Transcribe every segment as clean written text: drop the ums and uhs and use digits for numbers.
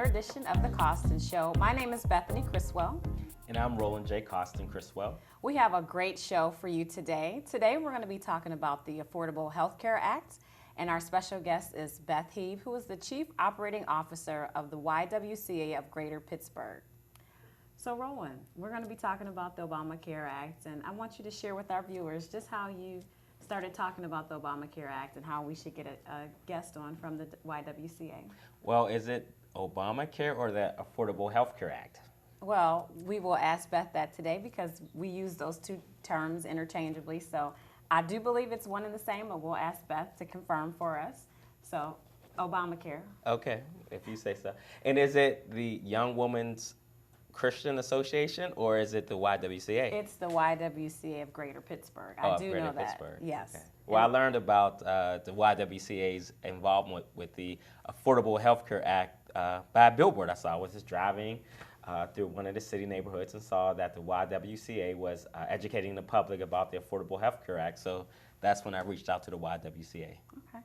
another edition of the Coston Show. My name is Bethany Criswell. And I'm Roland J. Coston Criswell. We have a great show for you today. Today we're going to be talking about the Affordable Health Care Act, and our special guest is Beth Heeb, who is the Chief Operating Officer of the YWCA of Greater Pittsburgh. So Roland, we're going to be talking about the Obamacare Act, and I want you to share with our viewers just how you started talking about the Obamacare Act and how we should get a guest on from the YWCA. Well, is it Obamacare or the Affordable Health Care Act? Well, we will ask Beth that today because we use those two terms interchangeably. So I do believe it's one and the same, but we'll ask Beth to confirm for us. So Obamacare. Okay, if you say so. And is it the Young Women's Christian Association or is it the YWCA? It's the YWCA of Greater Pittsburgh. I do know that. Pittsburgh. Yes. Okay. Well, I learned about the YWCA's involvement with the Affordable Health Care Act by a billboard I saw. I was just driving through one of the city neighborhoods and saw that the YWCA was educating the public about the Affordable Health Care Act. So that's when I reached out to the YWCA. Okay.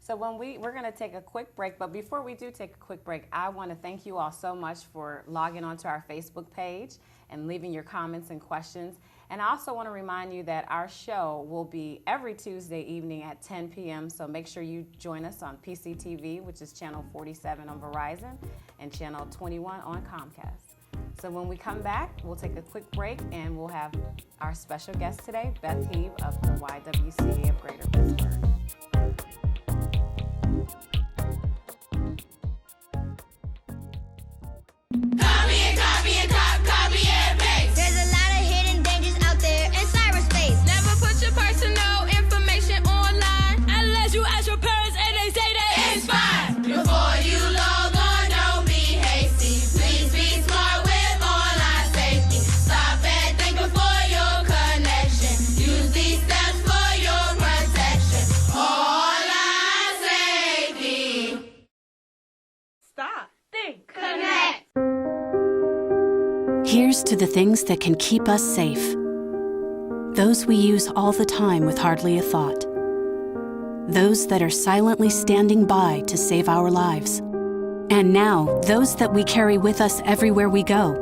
So we're going to take a quick break, but before we do take a quick break, I want to thank you all so much for logging onto our Facebook page and leaving your comments and questions. And I also want to remind you that our show will be every Tuesday evening at 10 p.m. So make sure you join us on PCTV, which is channel 47 on Verizon, and channel 21 on Comcast. So when we come back, we'll take a quick break and we'll have our special guest today, Beth Heeb of the YWCA of Greater Pittsburgh. Here's to the things that can keep us safe. Those we use all the time with hardly a thought. Those that are silently standing by to save our lives. And now, those that we carry with us everywhere we go.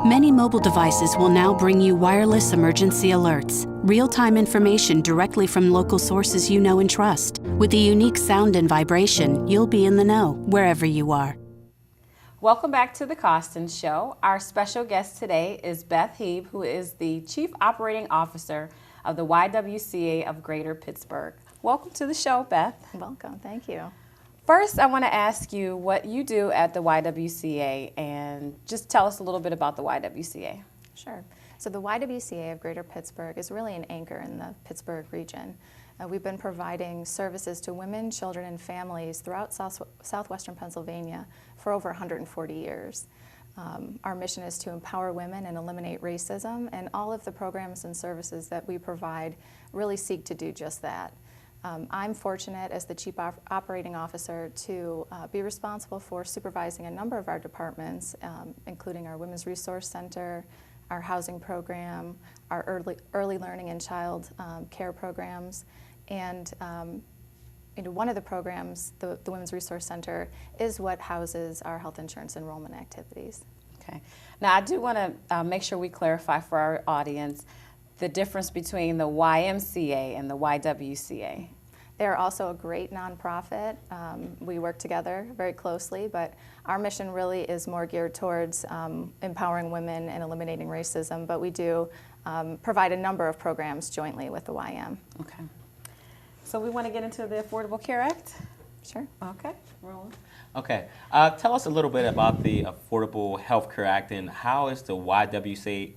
Many mobile devices will now bring you wireless emergency alerts, real-time information directly from local sources you know and trust. With the unique sound and vibration, you'll be in the know wherever you are. Welcome back to the Coston Show. Our special guest today is Beth Heeb, who is the Chief Operating Officer of the YWCA of Greater Pittsburgh. Welcome to the show, Beth. Welcome, thank you. First, I want to ask you what you do at the YWCA and just tell us a little bit about the YWCA. Sure. So the YWCA of Greater Pittsburgh is really an anchor in the Pittsburgh region. We've been providing services to women, children, and families throughout southwestern Pennsylvania for over 140 years. Our mission is to empower women and eliminate racism, and all of the programs and services that we provide really seek to do just that. I'm fortunate as the Chief Operating Officer to be responsible for supervising a number of our departments, including our Women's Resource Center, our housing program, our early learning and child care programs, and one of the programs, the Women's Resource Center, is what houses our health insurance enrollment activities. Okay. Now I do want to make sure we clarify for our audience the difference between the YMCA and the YWCA. They're also a great nonprofit. We work together very closely, but our mission really is more geared towards empowering women and eliminating racism, but we do provide a number of programs jointly with the YM. Okay. So we want to get into the Affordable Care Act? Sure. Okay. Roland. Okay. Tell us a little bit about the Affordable Health Care Act and how is the YWCA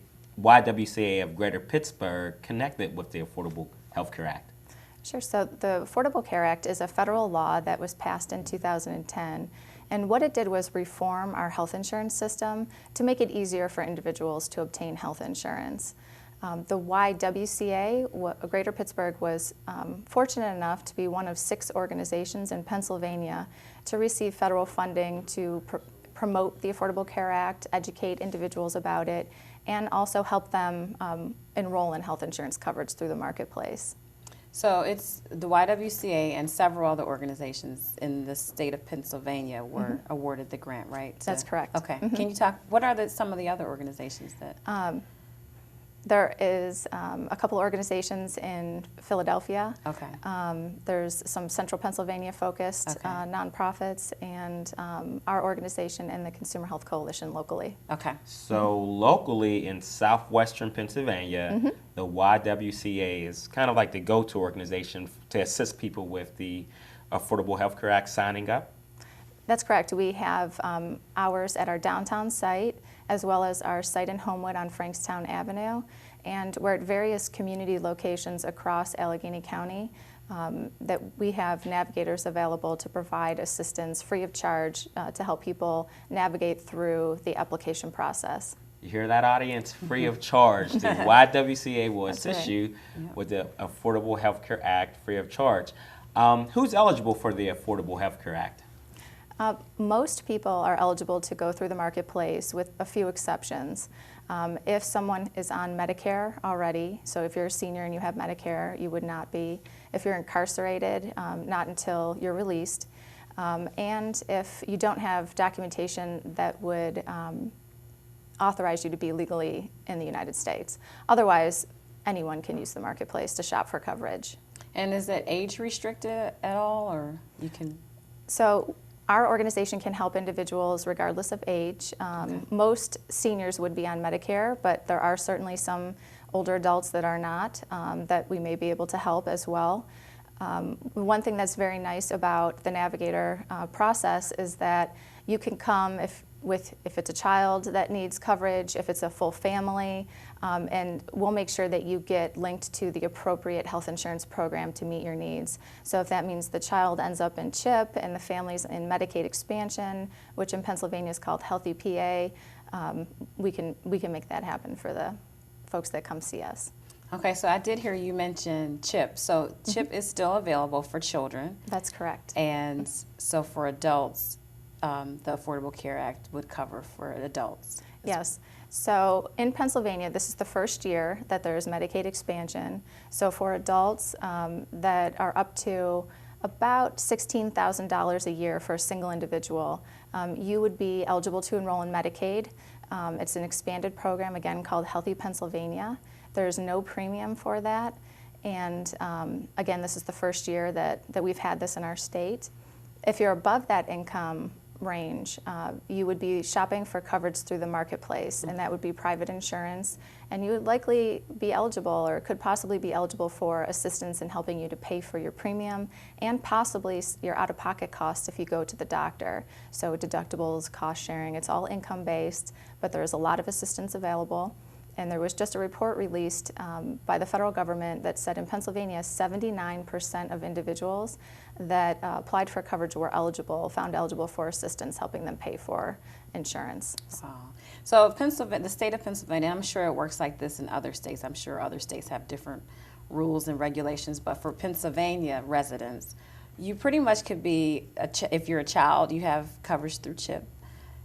of Greater Pittsburgh connected with the Affordable Health Care Act? Sure. So the Affordable Care Act is a federal law that was passed in 2010. And what it did was reform our health insurance system to make it easier for individuals to obtain health insurance. The YWCA, Greater Pittsburgh, was fortunate enough to be one of 6 organizations in Pennsylvania to receive federal funding to promote the Affordable Care Act, educate individuals about it, and also help them enroll in health insurance coverage through the marketplace. So it's the YWCA and several other organizations in the state of Pennsylvania were awarded the grant, right? That's correct. Okay. Can you talk, what are some of the other organizations that? There is a couple organizations in Philadelphia. Okay. There's some central Pennsylvania focused Okay. nonprofits, and our organization and the Consumer Health Coalition locally. Okay. So locally in southwestern Pennsylvania, the YWCA is kind of like the go-to organization to assist people with the Affordable Health Care Act signing up. That's correct. We have hours at our downtown site, as well as our site in Homewood on Frankstown Avenue. And we're at various community locations across Allegheny County that we have navigators available to provide assistance free of charge to help people navigate through the application process. You hear that, audience? Free of charge. The YWCA will assist right. you with the Affordable Health Care Act free of charge. Who's eligible for the Affordable Health Care Act? Most people are eligible to go through the marketplace with a few exceptions. If someone is on Medicare already, so if you're a senior and you have Medicare, you would not be. If you're incarcerated, not until you're released. And if you don't have documentation that would authorize you to be legally in the United States. Otherwise, anyone can use the marketplace to shop for coverage. And is it age restricted at all, or you can? So our organization can help individuals regardless of age. Most seniors would be on Medicare, but there are certainly some older adults that are not, that we may be able to help as well. One thing that's very nice about the Navigator process is that you can come if it's a child that needs coverage, if it's a full family, and we'll make sure that you get linked to the appropriate health insurance program to meet your needs. So if that means the child ends up in CHIP and the family's in Medicaid expansion, which in Pennsylvania is called Healthy PA, we can make that happen for the folks that come see us. Okay, so I did hear you mention CHIP. So CHIP is still available for children. That's correct. And so for adults, the Affordable Care Act would cover for adults. Yes. So in Pennsylvania, this is the first year that there's Medicaid expansion. So for adults that are up to about $16,000 a year for a single individual, you would be eligible to enroll in Medicaid. It's an expanded program, again, called Healthy Pennsylvania. There's no premium for that. And again, this is the first year that we've had this in our state. If you're above that income range, you would be shopping for coverage through the marketplace, and that would be private insurance, and you would likely be eligible or could possibly be eligible for assistance in helping you to pay for your premium and possibly your out-of-pocket costs if you go to the doctor. So deductibles, cost sharing, it's all income based, but there is a lot of assistance available. And there was just a report released by the federal government that said in Pennsylvania, 79% of individuals that applied for coverage were found eligible for assistance, helping them pay for insurance. Wow. So Pennsylvania, the state of Pennsylvania, I'm sure it works like this in other states. I'm sure other states have different rules and regulations, but for Pennsylvania residents, you pretty much could be, if you're a child, you have coverage through CHIP.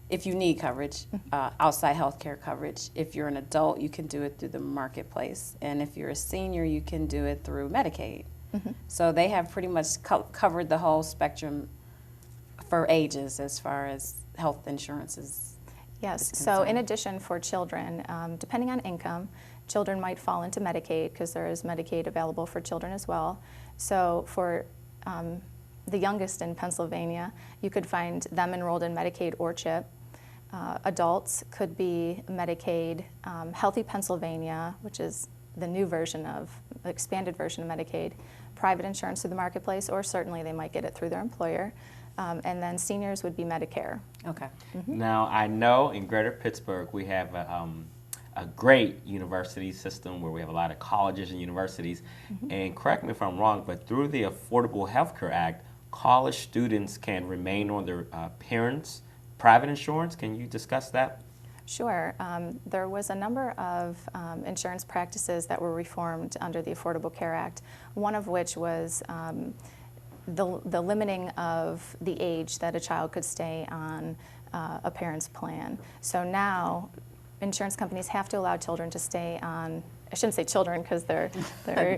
If you need coverage, outside health care coverage. If you're an adult, you can do it through the marketplace. And if you're a senior, you can do it through Medicaid. So they have pretty much covered the whole spectrum for ages as far as health insurance is Yes, so concerned. in addition for children, depending on income, children might fall into Medicaid because there is Medicaid available for children as well. So for the youngest in Pennsylvania, you could find them enrolled in Medicaid or CHIP. Adults could be Medicaid, Healthy Pennsylvania, which is the new version of, the expanded version of Medicaid, private insurance through the marketplace, or certainly they might get it through their employer. And then seniors would be Medicare. Okay. Now, I know in greater Pittsburgh we have a great university system where we have a lot of colleges and universities. And correct me if I'm wrong, but through the Affordable Health Care Act, college students can remain on their parents' private insurance. Can you discuss that? Sure. There was a number of insurance practices that were reformed under the Affordable Care Act, one of which was the limiting of the age that a child could stay on a parent's plan. So now insurance companies have to allow children to stay on I shouldn't say children because they're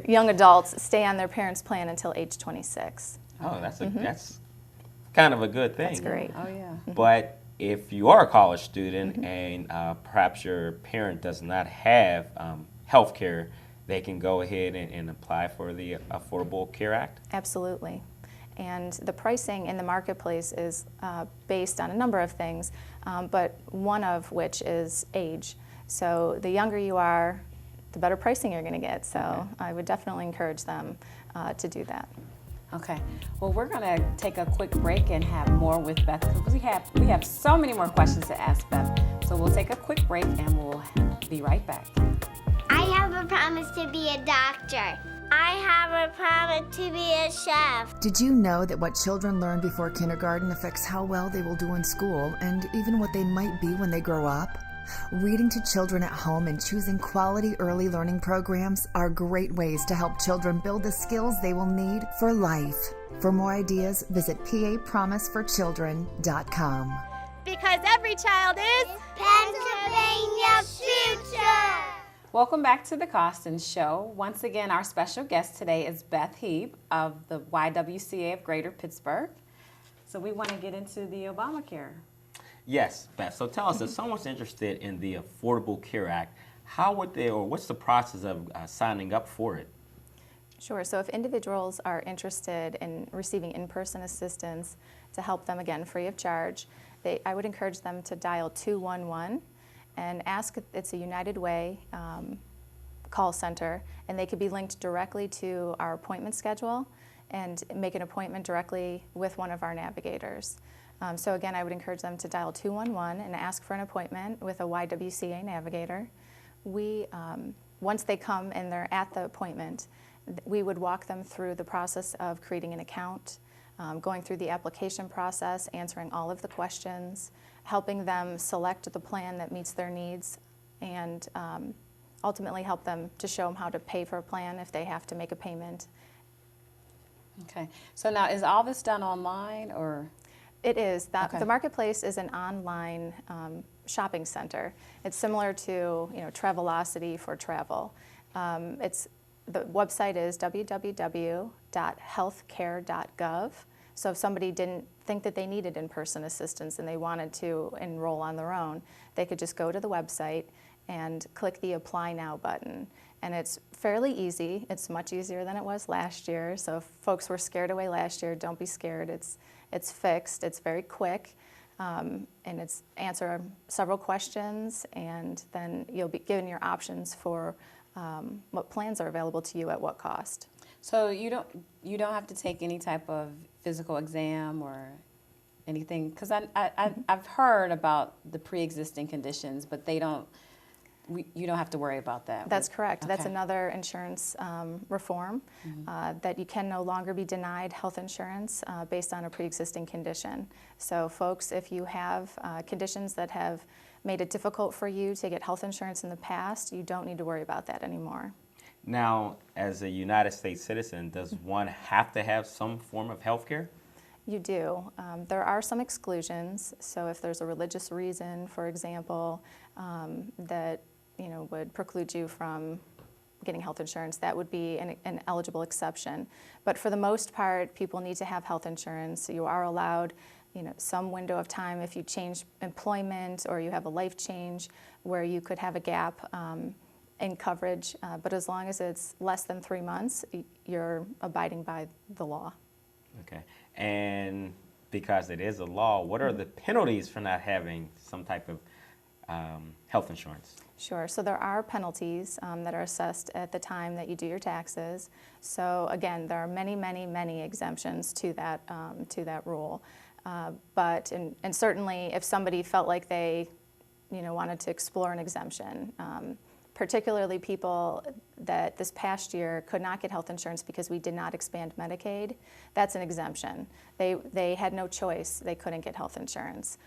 young adults, stay on their parents' plan until age 26. Oh, that's kind of a good thing. That's great. Oh, yeah. But if you are a college student and perhaps your parent does not have health care, they can go ahead and apply for the Affordable Care Act? Absolutely. And the pricing in the marketplace is based on a number of things, but one of which is age. So the younger you are, the better pricing you're going to get. So Okay. I would definitely encourage them to do that. Okay. Well, we're going to take a quick break and have more with Beth because we have so many more questions to ask Beth. So we'll take a quick break and we'll be right back. I have a promise to be a doctor. I have a promise to be a chef. Did you know that what children learn before kindergarten affects how well they will do in school and even what they might be when they grow up? Reading to children at home and choosing quality early learning programs are great ways to help children build the skills they will need for life. For more ideas, visit papromiseforchildren.com. Because every child is Pennsylvania's future. Welcome back to the Coston Show. Once again, our special guest today is Beth Heeb of the YWCA of Greater Pittsburgh. So we want to get into the Obamacare. Yes, Beth. So tell us, if someone's interested in the Affordable Care Act, how would they, or what's the process of signing up for it? Sure. So if individuals are interested in receiving in-person assistance to help them, again, free of charge, I would encourage them to dial 211 and ask. It's a United Way call center, and they could be linked directly to our appointment schedule and make an appointment directly with one of our navigators. So again, I would encourage them to dial 211 and ask for an appointment with a YWCA navigator. Once they come and they're at the appointment, we would walk them through the process of creating an account, going through the application process, answering all of the questions, helping them select the plan that meets their needs, and ultimately help them to show them how to pay for a plan if they have to make a payment. Okay. So now, is all this done online or? It is. Okay. The marketplace is an online shopping center. It's similar to Travelocity for travel. The website is www.healthcare.gov. So if somebody didn't think that they needed in-person assistance and they wanted to enroll on their own, they could just go to the website and click the Apply Now button. And it's fairly easy. It's much easier than it was last year. So if folks were scared away last year, don't be scared. It's fixed. It's very quick. And it's answer several questions, and then you'll be given your options for what plans are available to you at what cost. So you don't have to take any type of physical exam or anything, because I've heard about the pre-existing conditions, but you don't have to worry about that. That's correct. That's Okay. another insurance reform, that you can no longer be denied health insurance based on a pre-existing condition. So folks, if you have conditions that have made it difficult for you to get health insurance in the past, you don't need to worry about that anymore. Now, as a United States citizen, does one have to have some form of health care? You do. There are some exclusions. So if there's a religious reason, for example, that would preclude you from getting health insurance, that would be an eligible exception. But for the most part, people need to have health insurance. You are allowed some window of time if you change employment or you have a life change where you could have a gap in coverage. But as long as it's less than 3 months, you're abiding by the law. Okay. And because it is a law, what are the penalties for not having some type of health insurance? Sure. So there are penalties that are assessed at the time that you do your taxes. So again, there are many, many, many exemptions to that rule. But certainly, if somebody felt like they, wanted to explore an exemption, particularly people that this past year could not get health insurance because we did not expand Medicaid, that's an exemption. They had no choice. They couldn't get health insurance.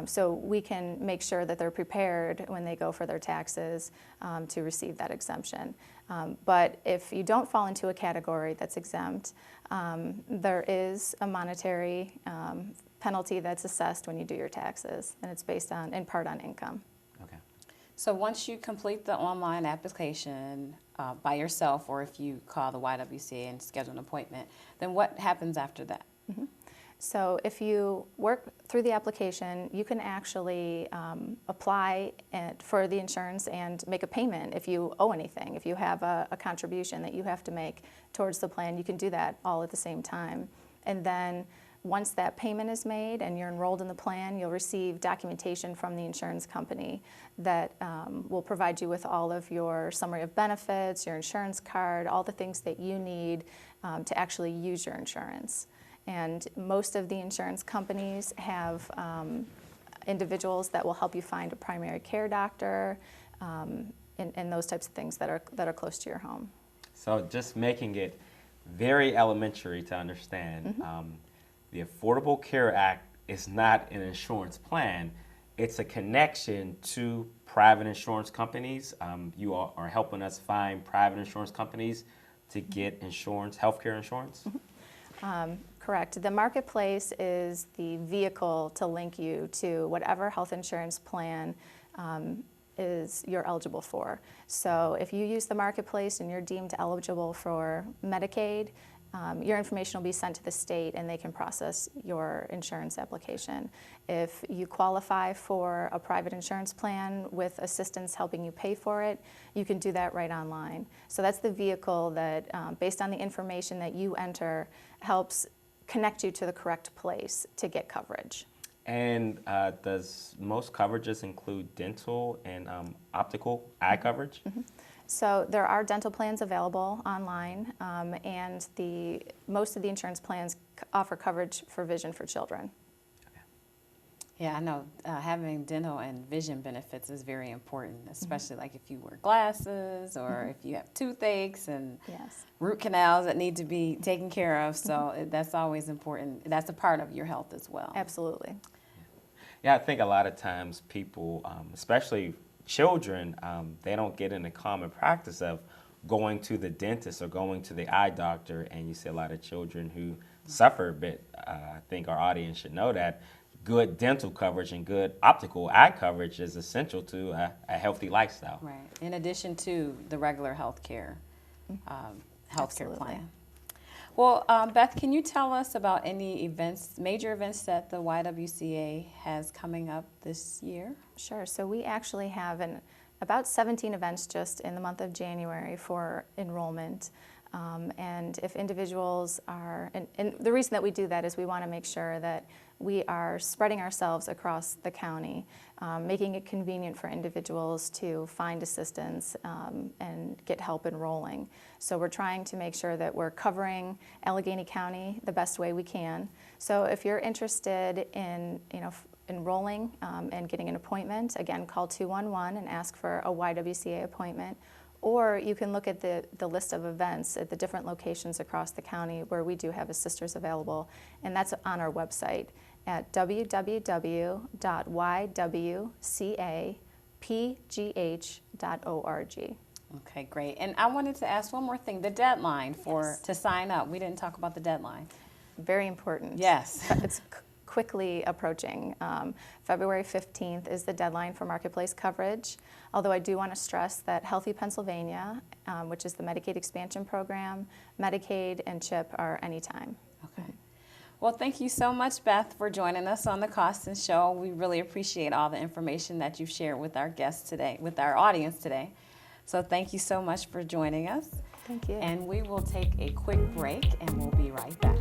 So we can make sure that they're prepared when they go for their taxes to receive that exemption. But if you don't fall into a category that's exempt, there is a monetary penalty that's assessed when you do your taxes, and it's based in part on income. Okay. So once you complete the online application by yourself, or if you call the YWCA and schedule an appointment, then what happens after that? So if you work through the application, you can actually apply for the insurance and make a payment if you owe anything. If you have a contribution that you have to make towards the plan, you can do that all at the same time. And then once that payment is made and you're enrolled in the plan, you'll receive documentation from the insurance company that will provide you with all of your summary of benefits, your insurance card, all the things that you need to actually use your insurance. And most of the insurance companies have individuals that will help you find a primary care doctor and those types of things that are close to your home. So just making it very elementary to understand, the Affordable Care Act is not an insurance plan. It's a connection to private insurance companies. You all are helping us find private insurance companies to get insurance, healthcare insurance? Correct. The marketplace is the vehicle to link you to whatever health insurance plan you're eligible for. So if you use the marketplace and you're deemed eligible for Medicaid, your information will be sent to the state and they can process your insurance application. If you qualify for a private insurance plan with assistance helping you pay for it, you can do that right online. So that's the vehicle that, based on the information that you enter, helps connect you to the correct place to get coverage. And does most coverages include dental and optical eye coverage? So there are dental plans available online, and most of the insurance plans offer coverage for vision for children. Yeah, I know having dental and vision benefits is very important, especially like if you wear glasses or if you have toothaches and root canals that need to be taken care of. So that's always important. That's a part of your health as well. Absolutely. Yeah, I think a lot of times people, especially children, they don't get in the common practice of going to the dentist or going to the eye doctor, and you see a lot of children who suffer a bit. I think our audience should know that good dental coverage and good optical eye coverage is essential to a healthy lifestyle. Right, in addition to the regular health care plan. Well, Beth, can you tell us about any events, major events that the YWCA has coming up this year? Sure. So we actually have about 17 events just in the month of January for enrollment. And if individuals are, and the reason that we do that is we want to make sure that we are spreading ourselves across the county, making it convenient for individuals to find assistance and get help enrolling. So we're trying to make sure that we're covering Allegheny County the best way we can. So if you're interested in enrolling and getting an appointment, again, call 211 and ask for a YWCA appointment. Or you can look at the list of events at the different locations across the county where we do have assisters available, and that's on our website at www.ywcapgh.org. Okay, great. And I wanted to ask one more thing, the deadline to sign up. We didn't talk about the deadline. Very important. Yes. It's quickly approaching. February 15th is the deadline for marketplace coverage, although I do want to stress that Healthy Pennsylvania, which is the Medicaid expansion program, Medicaid and CHIP are anytime. Okay. Well, thank you so much, Beth, for joining us on the Coston Show. We really appreciate all the information that you've shared with our guests today, with our audience today. So thank you so much for joining us. Thank you. And we will take a quick break, and we'll be right back.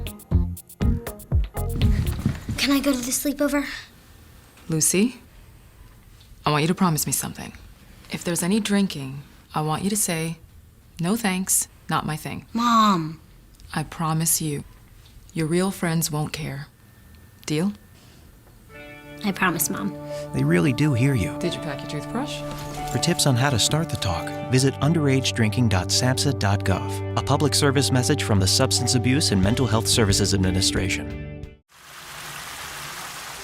Can I go to the sleepover? Lucy, I want you to promise me something. If there's any drinking, I want you to say, "No thanks, not my thing." Mom. I promise you, your real friends won't care. Deal? I promise, Mom. They really do hear you. Did you pack your toothbrush? For tips on how to start the talk, visit underagedrinking.samhsa.gov. A public service message from the Substance Abuse and Mental Health Services Administration.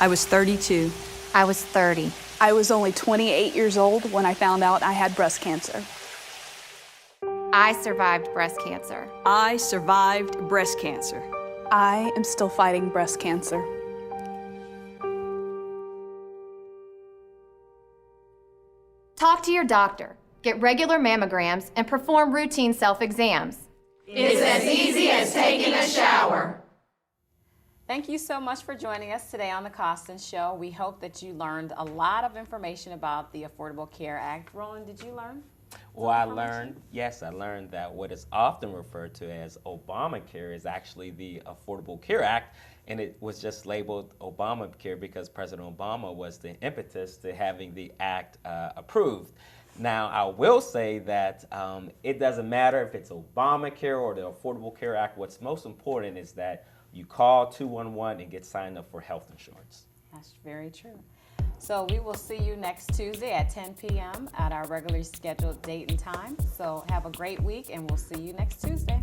I was 32. I was 30. I was only 28 years old when I found out I had breast cancer. I survived breast cancer. I survived breast cancer. I am still fighting breast cancer. Talk to your doctor, get regular mammograms, and perform routine self-exams. It's as easy as taking a shower. Thank you so much for joining us today on the Coston Show. We hope that you learned a lot of information about the Affordable Care Act. Roland, did you learn? Well, I learned that what is often referred to as Obamacare is actually the Affordable Care Act, and it was just labeled Obamacare because President Obama was the impetus to having the act approved. Now, I will say that it doesn't matter if it's Obamacare or the Affordable Care Act. What's most important is that you call 211 and get signed up for health insurance. That's very true. So we will see you next Tuesday at 10 p.m. at our regularly scheduled date and time. So have a great week, and we'll see you next Tuesday.